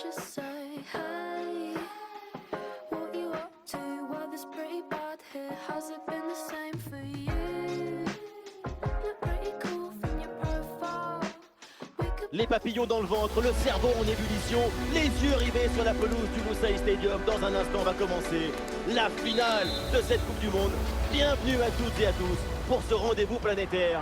just say, hey, what you up to? Weather's pretty bad here. Has it been the same for you? Look pretty cool from your profile. Les papillons dans le ventre, le cerveau en ébullition, les yeux rivés sur la pelouse du Lusail Stadium. Dans un instant va commencer la finale de cette Coupe du Monde. Bienvenue à toutes et à tous pour ce rendez-vous planétaire.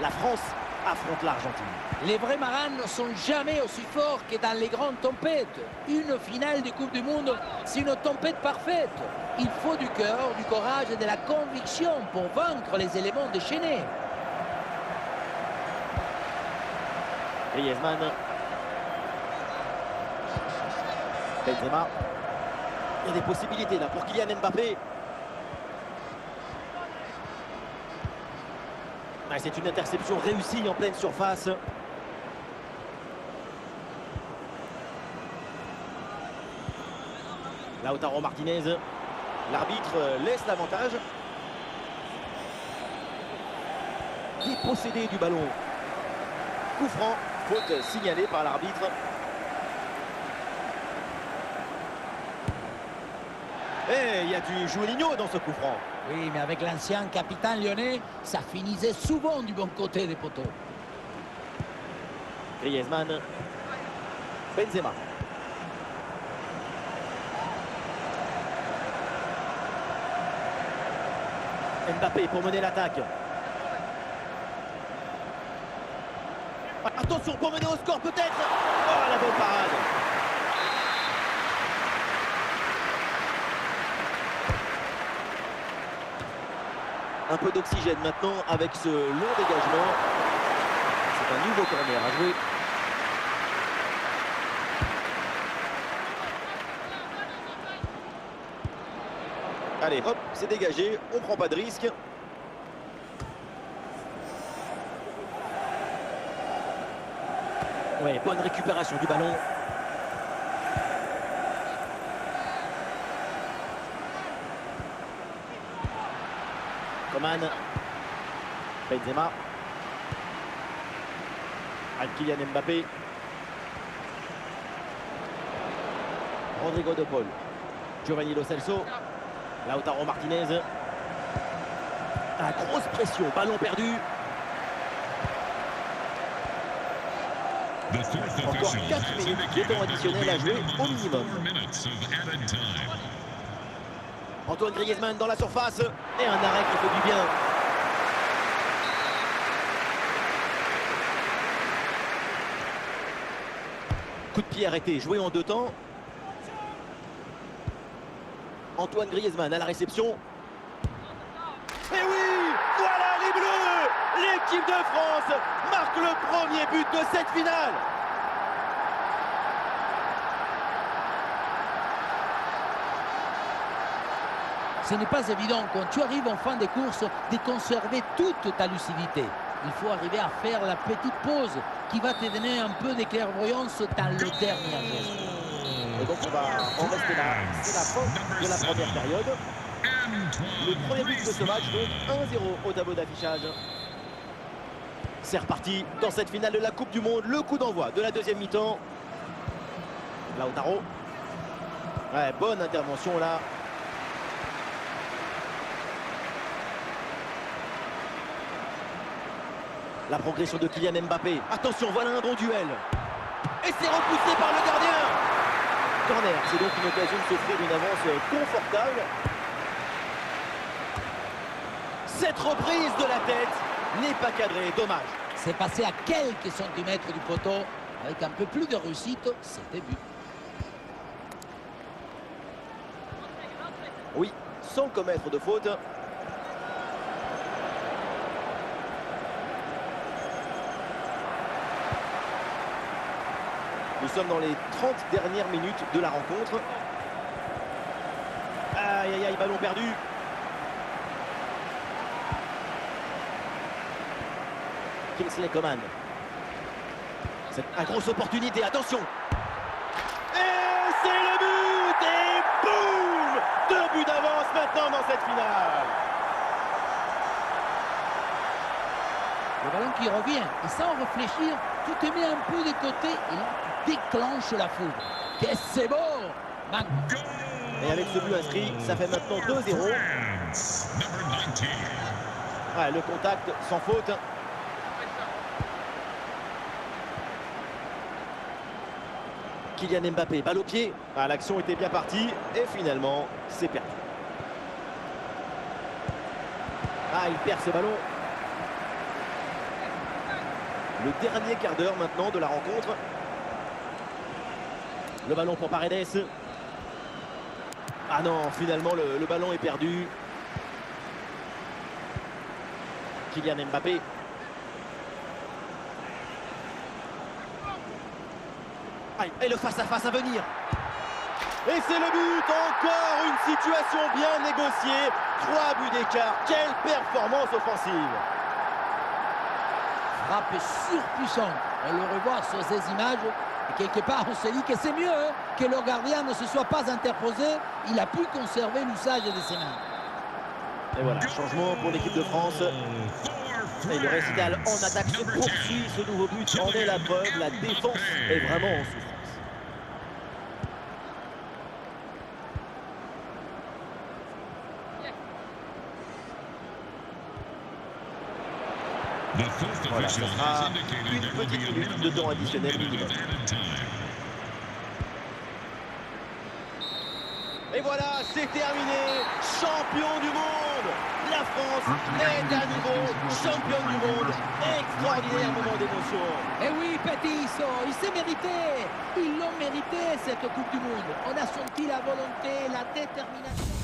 La France affronte l'Argentine. Les vrais marins ne sont jamais aussi forts que dans les grandes tempêtes. Une finale de Coupe du Monde, c'est une tempête parfaite. Il faut du cœur, du courage et de la conviction pour vaincre les éléments déchaînés. Griezmann. Benzema. Il y a des possibilités là pour Kylian Mbappé. C'est une interception réussie en pleine surface. Lautaro Martinez. L'arbitre laisse l'avantage. Dépossédé du ballon. Coup franc, faute signalée par l'arbitre. Et il y a du Juninho dans ce coup franc. Oui, mais avec l'ancien capitaine lyonnais, ça finissait souvent du bon côté des poteaux. Griezmann. Benzema. Mbappé pour mener l'attaque. Attention pour mener au score peut-être. Oh, la bonne parade. Un peu d'oxygène maintenant avec ce long dégagement. C'est un nouveau corner à jouer. Allez, hop, c'est dégagé. On prend pas de risque. Ouais, bonne récupération du ballon. Coman. Benzema. Kylian Mbappé. Rodrigo de Paul. Giovanni Lo Celso. Lautaro Martinez. Grosse pression, ballon perdu. Encore 4 minutes de temps additionnel à jouer au minimum. Antoine Griezmann dans la surface. Et un arrêt qui fait du bien. Coup de pied arrêté, joué en deux temps. Antoine Griezmann à la réception. Et oui, voilà les Bleus. L'équipe de France marque le premier but de cette finale. Ce n'est pas évident quand tu arrives en fin de course de conserver toute ta lucidité. Il faut arriver à faire la petite pause qui va te donner un peu de clairvoyance dans le dernier geste. Et donc on va en rester là. C'est la fin de la première période. Le premier but de ce match, donc 1-0 au tableau d'affichage. C'est reparti dans cette finale de la Coupe du Monde. Le coup d'envoi de la deuxième mi-temps. Lautaro. Ouais, bonne intervention là. La progression de Kylian Mbappé. Attention, voilà un bon duel. Et c'est repoussé par le gardien. Corner, c'est donc une occasion de s'offrir une avance confortable. Cette reprise de la tête n'est pas cadrée, dommage. C'est passé à quelques centimètres du poteau. Avec un peu plus de réussite, c'était but. Oui, sans commettre de faute. Nous sommes dans les 30 dernières minutes de la rencontre. Aïe, aïe, aïe, ballon perdu. Kingsley Coman. C'est une grosse opportunité, attention. Et c'est le but. Et boum, 2 buts d'avance maintenant dans cette finale. Le ballon qui revient, et sans réfléchir, tu te mets un peu de côté et là, tu déclenches la foudre. Que c'est beau. Et avec ce but inscrit, ça fait maintenant 2-0. Ouais, le contact sans faute. Kylian Mbappé, balle au pied. Ah, l'action était bien partie et finalement, c'est perdu. Ah, il perd ce ballon. Le dernier quart d'heure maintenant de la rencontre. Le ballon pour Paredes. Ah non, finalement le ballon est perdu. Kylian Mbappé. Ah, et le face-à-face à venir. Et c'est le but. Encore une situation bien négociée. 3 buts d'écart. Quelle performance offensive. Frappe surpuissante. On le revoit sur ces images. Et quelque part, on se dit que c'est mieux que le gardien ne se soit pas interposé. Il a pu conserver l'usage de ses mains. Et voilà, changement pour l'équipe de France. Et le récital en attaque se poursuit. Ce nouveau but en est la preuve. La défense est vraiment en souffrance. Voilà, ce sera une petite minute de temps additionnel minimum. Et voilà, c'est terminé. Champion du monde. La France est à nouveau championne du monde. Extraordinaire moment d'émotion. Et oui, Petit, il s'est mérité. Ils l'ont mérité, cette Coupe du Monde. On a senti la volonté, la détermination.